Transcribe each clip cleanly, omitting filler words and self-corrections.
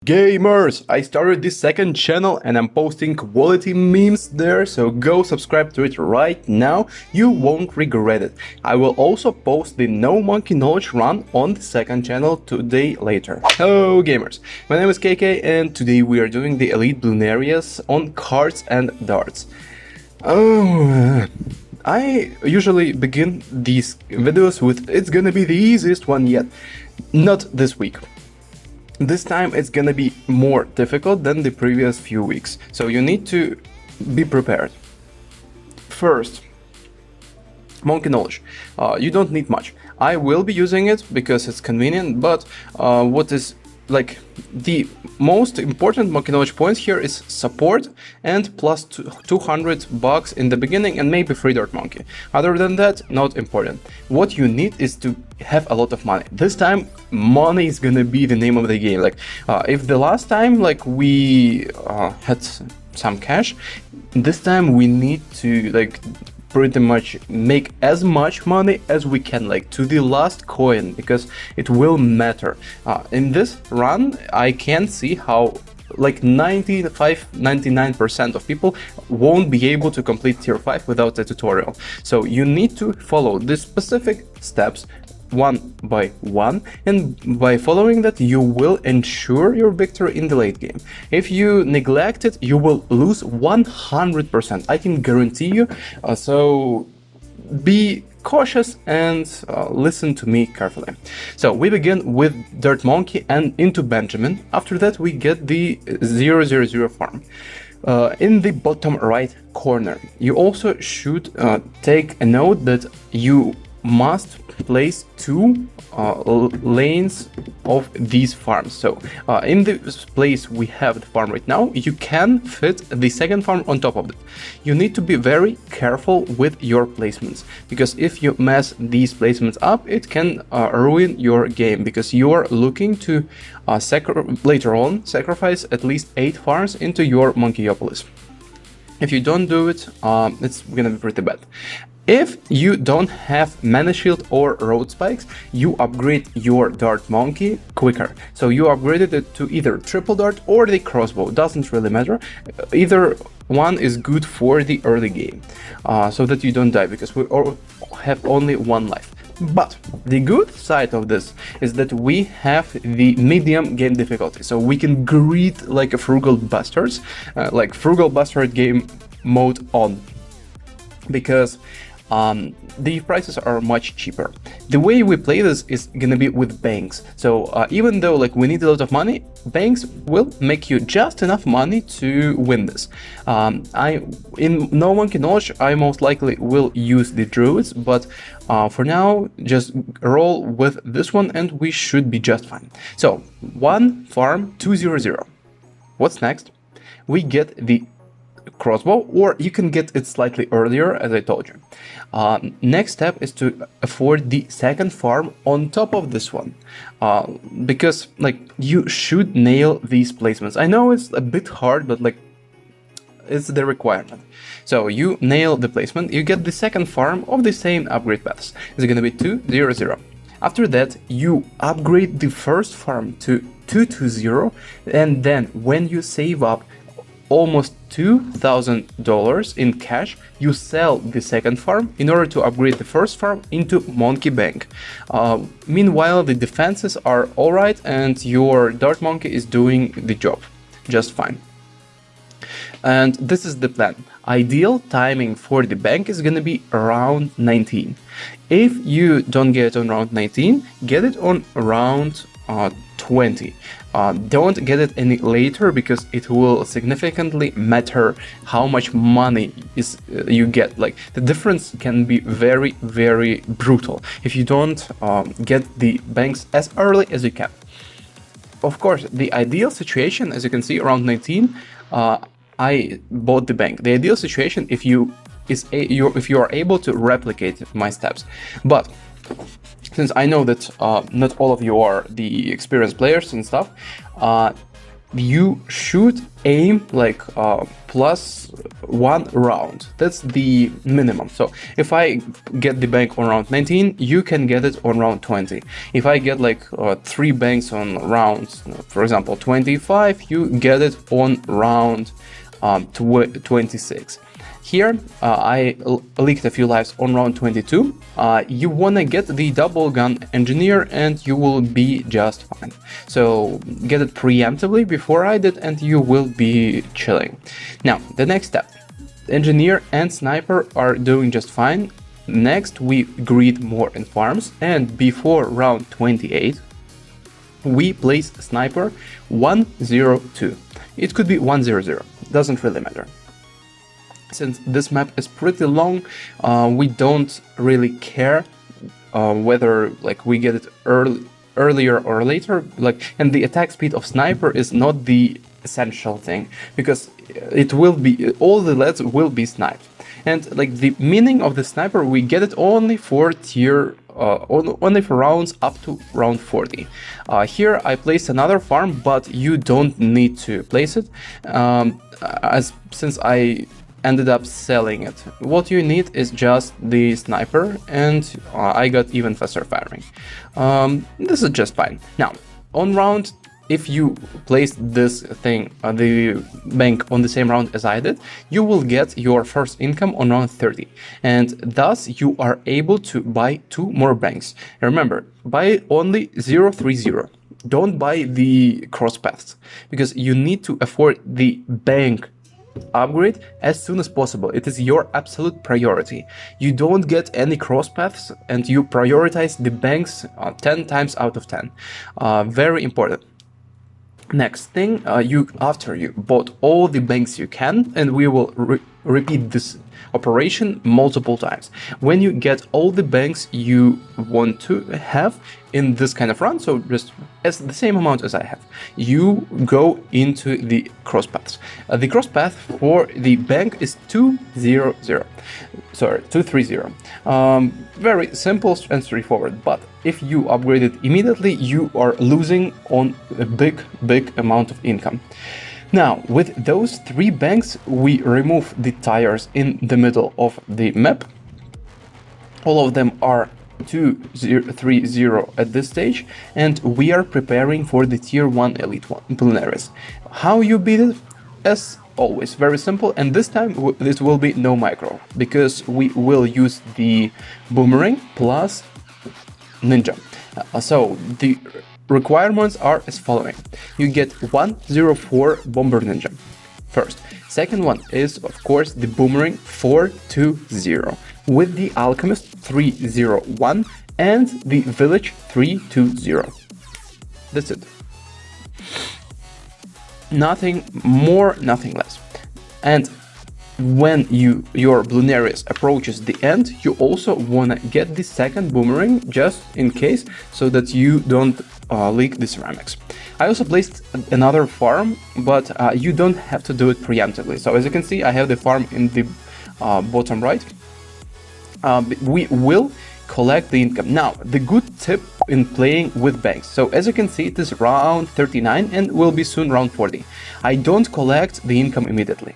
Gamers, I started this second channel and I'm posting quality memes there, so go subscribe to it right now, you won't regret it. I will also post the No Monkey Knowledge run on the second channel today later. Hello gamers, my name is KK and today we are doing the Elite Bloonarius on Kartsndarts. I usually begin these videos with "it's gonna be the easiest one yet." Not this week. This time it's gonna be more difficult than the previous few weeks, so you need to be prepared. First, Monkey Knowledge. You don't need much. I will be using it because it's convenient, but what is like the most important Monkey Knowledge points here is support and plus 200 bucks in the beginning and maybe free Dart Monkey. Other than that, not important. What you need is to have a lot of money. This time money is gonna be the name of the game. Like if the last time like we had some cash, this time we need to like pretty much make as much money as we can, like to the last coin, because it will matter. In this run I can see how like 99% of people won't be able to complete tier 5 without a tutorial, so you need to follow the specific steps one by one, and by following that you will ensure your victory in the late game. If you neglect it, you will lose 100%, I can guarantee you, so be cautious and listen to me carefully. So we begin with Dirt Monkey and into Benjamin. After that we get the 000 farm. In the bottom right corner you also should take a note that you must place two lanes of these farms. So in this place we have the farm right now, you can fit the second farm on top of it. You need to be very careful with your placements, because if you mess these placements up, it can ruin your game, because you are looking to later on sacrifice at least 8 farms into your Monkeypolis. If you don't do it, it's gonna be pretty bad. If you don't have Mana Shield or Road Spikes, you upgrade your Dart Monkey quicker. So you upgraded it to either Triple Dart or the Crossbow, doesn't really matter. Either one is good for the early game, so that you don't die, because we all have only one life. But the good side of this is that we have the medium game difficulty, so we can greed like a frugal bastards, like frugal bastard game mode on, because the prices are much cheaper. The way we play this is gonna be with banks. So even though like we need a lot of money, banks will make you just enough money to win this. In No Monkey Knowledge I most likely will use the druids, but for now just roll with this one and we should be just fine. So one farm 200. What's next? We get the crossbow, or you can get it slightly earlier, as I told you. Next step is to afford the second farm on top of this one, because like you should nail these placements. I know it's a bit hard, but like it's the requirement. So you nail the placement, you get the second farm of the same upgrade paths. It's gonna be 200. After that you upgrade the first farm to 220, and then when you save up almost $2,000 in cash, you sell the second farm in order to upgrade the first farm into Monkey Bank. Meanwhile, the defenses are alright and your Dart Monkey is doing the job just fine. And this is the plan. Ideal timing for the bank is gonna be around 19. If you don't get it on round 19, get it on round 20. Don't get it any later, because it will significantly matter how much money is you get. Like the difference can be very, very brutal if you don't get the banks as early as you can. Of course, the ideal situation, as you can see, around 19, I bought the bank. The ideal situation if you are able to replicate my steps, but since I know that not all of you are the experienced players and stuff, you should aim like +1 round. That's the minimum. So if I get the bank on round 19, you can get it on round 20. If I get like 3 banks on rounds, for example 25, you get it on round 26. Here, I leaked a few lives on round 22. You wanna get the double gun engineer and you will be just fine. So get it preemptively before I did and you will be chilling. Now, the next step. Engineer and sniper are doing just fine. Next, we greed more in farms, and before round 28, we place sniper 102. It could be 100, doesn't really matter. Since this map is pretty long, we don't really care whether like we get it earlier or later. And the attack speed of sniper is not the essential thing, because it will be all the lads will be sniped. And like the meaning of the sniper, we get it only for tier only for rounds up to round 40. Here I placed another farm, but you don't need to place it, since I ended up selling it. What you need is just the sniper, and I got even faster firing. This is just fine. Now, on round, if you place this thing, the bank on the same round as I did, you will get your first income on round 30, and thus you are able to buy 2 more banks. Remember, buy only 030. Don't buy the cross paths, because you need to afford the bank upgrade as soon as possible. It is your absolute priority. You don't get any cross paths and you prioritize the banks 10 times out of 10. Very important. Next thing, after you bought all the banks you can, and we will repeat this operation multiple times. When you get all the banks you want to have in this kind of run, so just as the same amount as I have, you go into the cross paths. The cross path for the bank is 230. Very simple and straightforward, but if you upgrade it immediately, you are losing on a big amount of income. Now, with those 3 banks, we remove the tires in the middle of the map. All of them are 230 at this stage, and we are preparing for the tier 1 elite one, Bloonarius. How you beat it? As always, very simple, and this time this will be no micro, because we will use the boomerang plus ninja. So the requirements are as following. You get 104 bomber ninja first. Second one is, of course, the boomerang 420 with the alchemist 301 and the village 320. That's it. Nothing more, nothing less. And when your Bloonarius approaches the end, you also wanna get the second boomerang just in case, so that you don't leak the ceramics. I also placed another farm, but you don't have to do it preemptively. So as you can see, I have the farm in the bottom right. We will collect the income. Now, the good tip in playing with banks. So as you can see, it is round 39 and will be soon round 40. I don't collect the income immediately.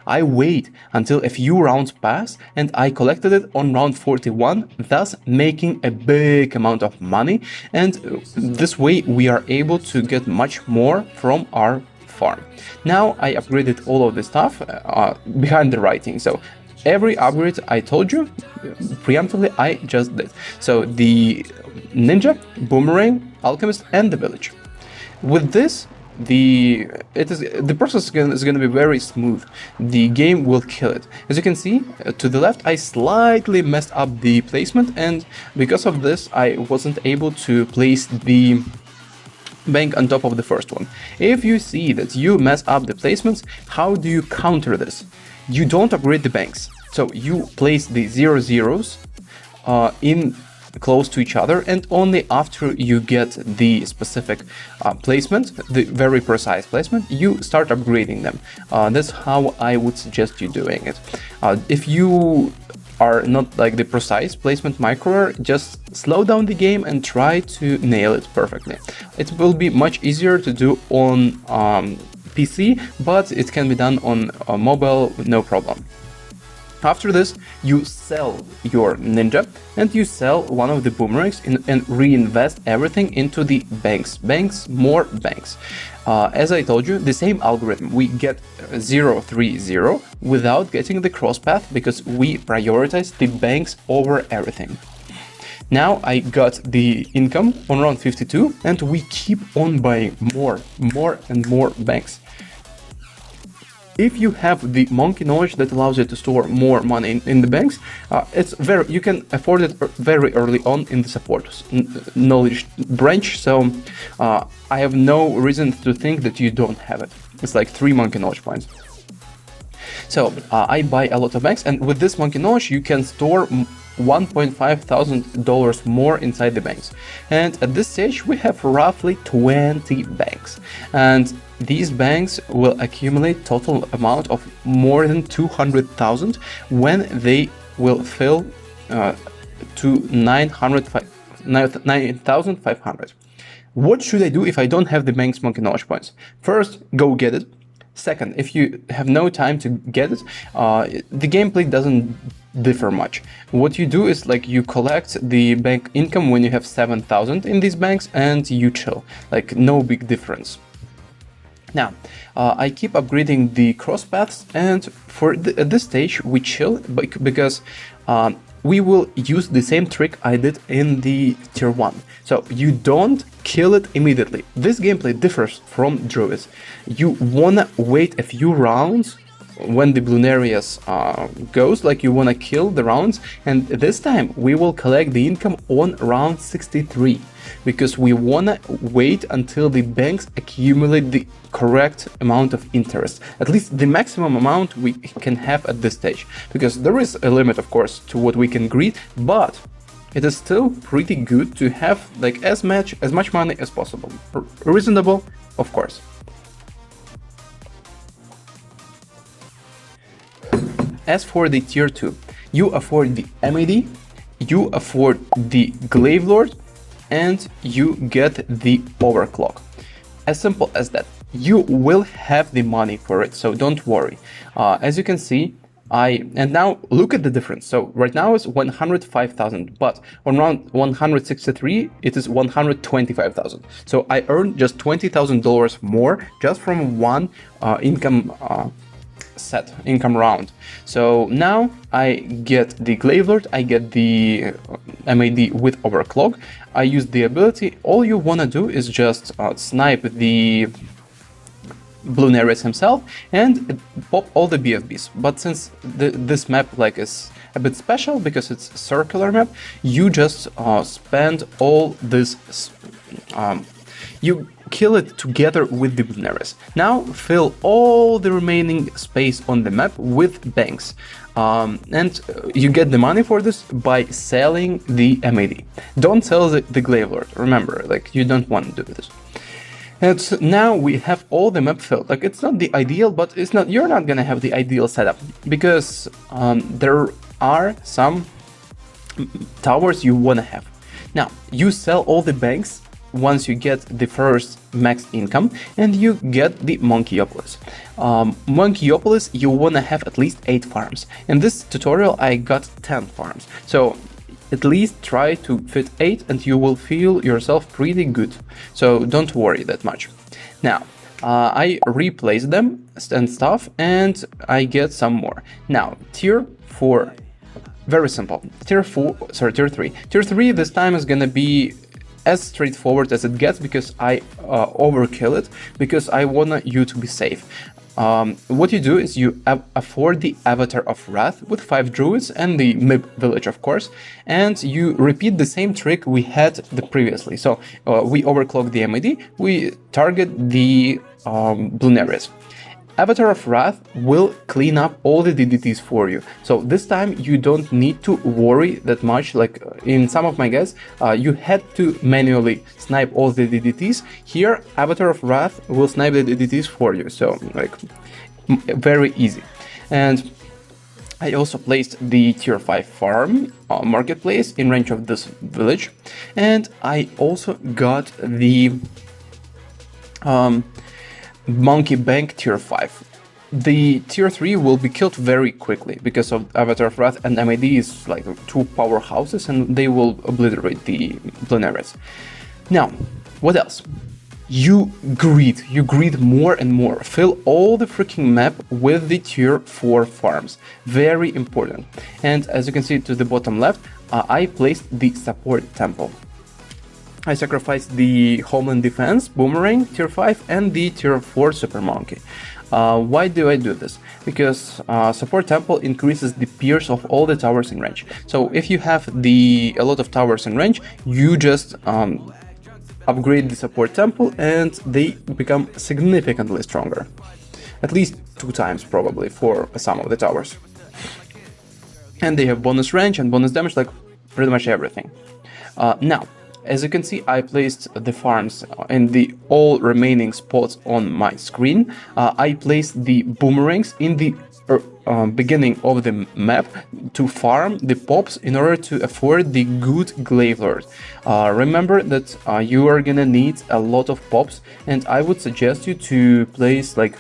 I wait until a few rounds pass and I collected it on round 41, thus making a big amount of money, and this way we are able to get much more from our farm. Now I upgraded all of the stuff behind the writing, so every upgrade I told you preemptively I just did. So the ninja, boomerang, alchemist and the village. With this, the process is going to be very smooth. The game will kill it. As you can see, to the left I slightly messed up the placement, and because of this I wasn't able to place the bank on top of the first one. If you see that you mess up the placements, how do you counter this? You don't upgrade the banks, so you place the 0-0s in close to each other, and only after you get the specific placement, the very precise placement, you start upgrading them. That's how I would suggest you doing it. If you are not like the precise placement micro, just slow down the game and try to nail it perfectly. It will be much easier to do on PC, but it can be done on mobile, no problem. After this, you sell your ninja and you sell one of the boomerangs and reinvest everything into the banks, more banks. As I told you, the same algorithm, we get 0-3-0 without getting the cross path because we prioritize the banks over everything. Now I got the income on round 52 and we keep on buying more and more banks. If you have the monkey knowledge that allows you to store more money in the banks, you can afford it very early on in the support knowledge branch. So I have no reason to think that you don't have it. It's like 3 monkey knowledge points. So I buy a lot of banks, and with this monkey knowledge you can store $1,500 more inside the banks. And at this stage we have roughly 20 banks, and these banks will accumulate total amount of more than 200,000 when they will fill to 9,500. What should I do if I don't have the bank's monkey knowledge points? First, go get it. Second, if you have no time to get it, the gameplay doesn't differ much. What you do is like you collect the bank income when you have 7,000 in these banks and you chill, like no big difference. Now, I keep upgrading the cross paths, and at this stage we chill because we will use the same trick I did in the tier 1. So you don't kill it immediately. This gameplay differs from druids. You wanna wait a few rounds when the Bloonarius goes, like you wanna kill the rounds, and this time we will collect the income on round 63 because we wanna wait until the banks accumulate the correct amount of interest, at least the maximum amount we can have at this stage, because there is a limit of course to what we can greed, but it is still pretty good to have like as much money as possible. Reasonable, of course. As for the tier 2, you afford the MAD, you afford the Glaive Lord, and you get the overclock. As simple as that. You will have the money for it, so don't worry. As you can see, and now look at the difference. So right now it's 105,000, but on round 163 it is 125,000. So I earned just $20,000 more just from one income round. So now I get the Glaive Lord, I get the MAD with overclock. I use the ability. All you wanna do is just snipe the Bloonarius himself and pop all the BFBs. But since this map like is a bit special because it's a circular map, you just spend all this. You kill it together with the Bloonarius. Now fill all the remaining space on the map with banks. And you get the money for this by selling the MAD. Don't sell the Glaive Lord, remember, like you don't want to do this. And now we have all the map filled. Like it's not the ideal, but you're not gonna have the ideal setup because there are some towers you wanna have. Now you sell all the banks once you get the first max income and you get the Monkeyopolis. Monkeyopolis, you wanna have at least 8 farms. In this tutorial I got 10 farms. So at least try to fit 8 and you will feel yourself pretty good. So don't worry that much. Now, I replace them and stuff and I get some more. Now, tier 4, very simple. Tier 3. Tier 3 this time is gonna be as straightforward as it gets because I overkill it because I want you to be safe. What you do is you afford the Avatar of Wrath with 5 druids and the MIB village, of course, and you repeat the same trick we had previously. So we overclock the MAD, we target the Bloonarius. Avatar of Wrath will clean up all the DDTs for you. So this time you don't need to worry that much. Like in some of my guys, you had to manually snipe all the DDTs. Here, Avatar of Wrath will snipe the DDTs for you. So like very easy. And I also placed the tier 5 farm marketplace in range of this village, and I also got the monkey bank tier 5. The tier 3 will be killed very quickly because of Avatar of Wrath and MAD is like two powerhouses and they will obliterate the Bloonarius. Now, what else? You greed more and more. Fill all the freaking map with the tier 4 farms. Very important. And as you can see to the bottom left, I placed the support temple. I sacrificed the Homeland Defense, Boomerang, tier 5, and the tier 4 Super Monkey. Why do I do this? Because support temple increases the pierce of all the towers in range. So if you have a lot of towers in range, you just upgrade the support temple and they become significantly stronger. At least 2 times probably for some of the towers. And they have bonus range and bonus damage, like pretty much everything. Now, as you can see, I placed the farms in the all remaining spots on my screen. I placed the boomerangs in the beginning of the map to farm the pops in order to afford the good glaive lord. Remember that you are gonna need a lot of pops, and I would suggest you to place like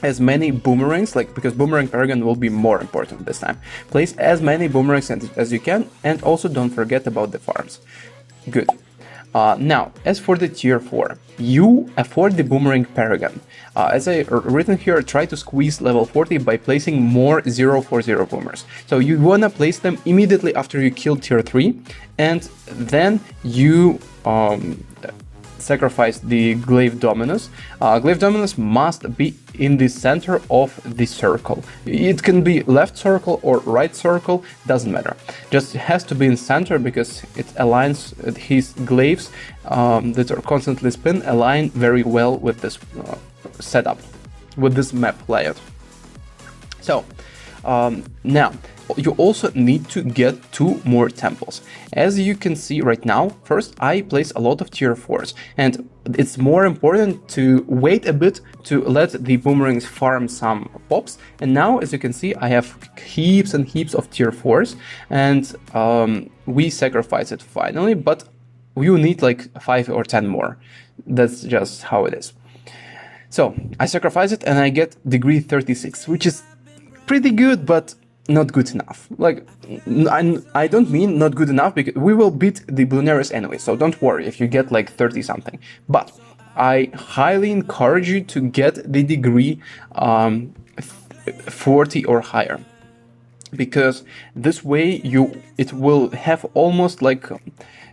as many boomerangs, like because boomerang paragon will be more important this time. Place as many boomerangs as you can, and also don't forget about the farms. Good. Now, as for the tier 4, you afford the boomerang paragon. As I written here, try to squeeze level 40 by placing more 040 boomers. So you wanna place them immediately after you kill tier 3, and then you sacrifice the Glaive Dominus. Glaive Dominus must be in the center of the circle. It can be left circle or right circle, doesn't matter. Just has to be in center because it aligns his glaives that are constantly spin align very well with this setup, with this map layout. So now you also need to get 2 more temples. As you can see right now, first I place a lot of tier 4s, and it's more important to wait a bit to let the boomerangs farm some pops. And now, as you can see, I have heaps and heaps of tier 4s, and we sacrifice it finally, but you need like 5 or 10 more. That's just how it is. So I sacrifice it and I get degree 36, which is pretty good, but not good enough. Like, I don't mean not good enough, because we will beat the Bloonarius anyway, so don't worry if you get like 30 something. But I highly encourage you to get the degree 40 or higher, because this way it will have almost like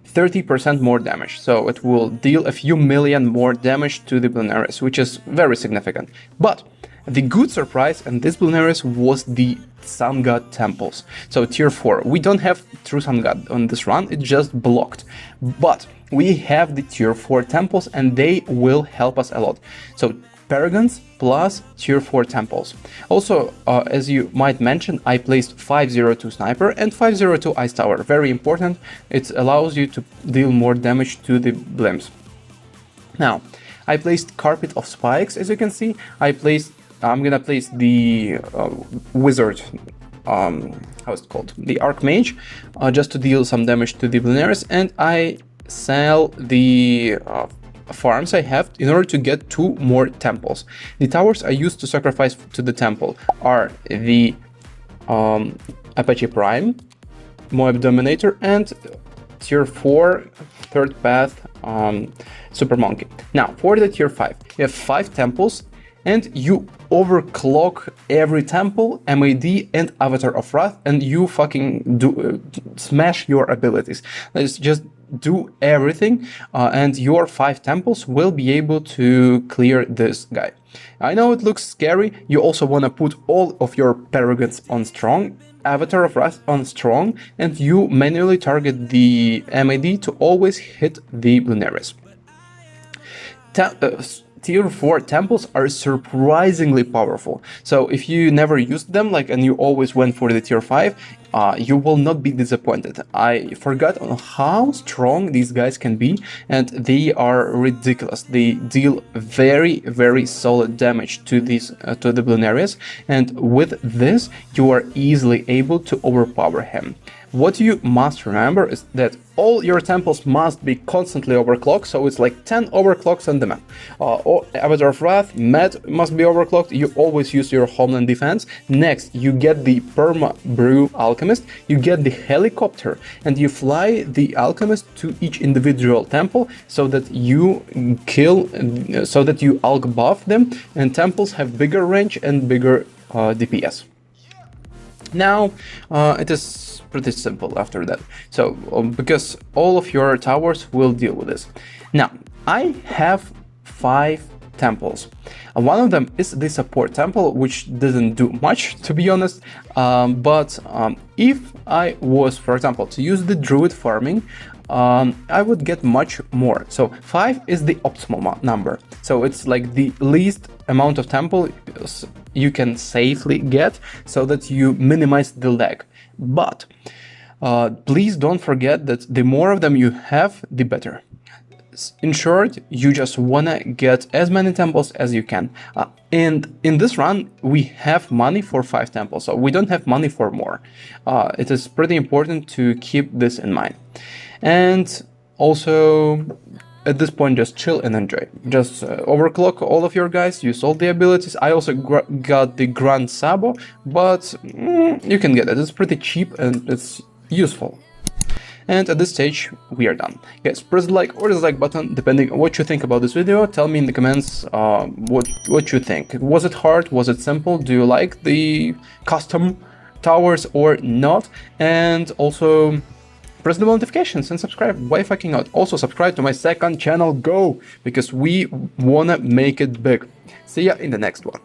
30% more damage. So it will deal a few million more damage to the Bloonarius, which is very significant. But the good surprise in this Bloonarius was the Sun God temples. So tier 4, we don't have true Sun God on this run, it's just blocked. But we have the tier 4 temples and they will help us a lot. So paragons plus tier 4 temples. Also, as you might mention, I placed 502 sniper and 502 ice tower. Very important, it allows you to deal more damage to the blimps. Now, I placed carpet of spikes, as you can see. I'm gonna place the wizard, how's it called? The archmage, just to deal some damage to the Bloonarius, and I sell the farms I have in order to get 2 more temples. The towers I used to sacrifice to the temple are the Apache Prime, Moab Dominator, and tier 4 third path Super Monkey. Now, for the tier 5, you have 5 temples, and you overclock every temple, MAD, and Avatar of Wrath, and you fucking smash your abilities. Let's just do everything, and your 5 temples will be able to clear this guy. I know it looks scary. You also want to put all of your paragons on strong, Avatar of Wrath on strong, and you manually target the MAD to always hit the Bloonarius. tier 4 temples are surprisingly powerful. So if you never used them, like, and you always went for the tier 5, you will not be disappointed. I forgot on how strong these guys can be, and they are ridiculous. They deal very, very solid damage to these to the Bloonarius, and with this you are easily able to overpower him. What you must remember is that all your temples must be constantly overclocked, so it's like 10 overclocks on the map. Avatar of Wrath, Med must be overclocked, you always use your homeland defense. Next, you get the Perma Brew Alchemist, you get the helicopter, and you fly the Alchemist to each individual temple so that you alch buff them, and temples have bigger range and bigger DPS. Now, it is pretty simple after that. So, because all of your towers will deal with this. Now, I have 5 temples. One of them is the support temple, which doesn't do much, to be honest. But if I was, for example, to use the druid farming, I would get much more. So 5 is the optimal number. So it's like the least amount of temple you can safely get so that you minimize the lag. But please don't forget that the more of them you have, the better. In short, you just wanna get as many temples as you can. And in this run, we have money for 5 temples, so we don't have money for more. It is pretty important to keep this in mind. And also, at this point, just chill and enjoy. Just overclock all of your guys, use all the abilities. I also got the Grand Sabo, but you can get it. It's pretty cheap and it's useful. And at this stage, we are done. Guys, press the like or dislike button, depending on what you think about this video. Tell me in the comments what you think. Was it hard? Was it simple? Do you like the custom towers or not? And also, press the notifications and subscribe. Why fucking not? Also subscribe to my second channel, Go, because we wanna make it big. See ya in the next one.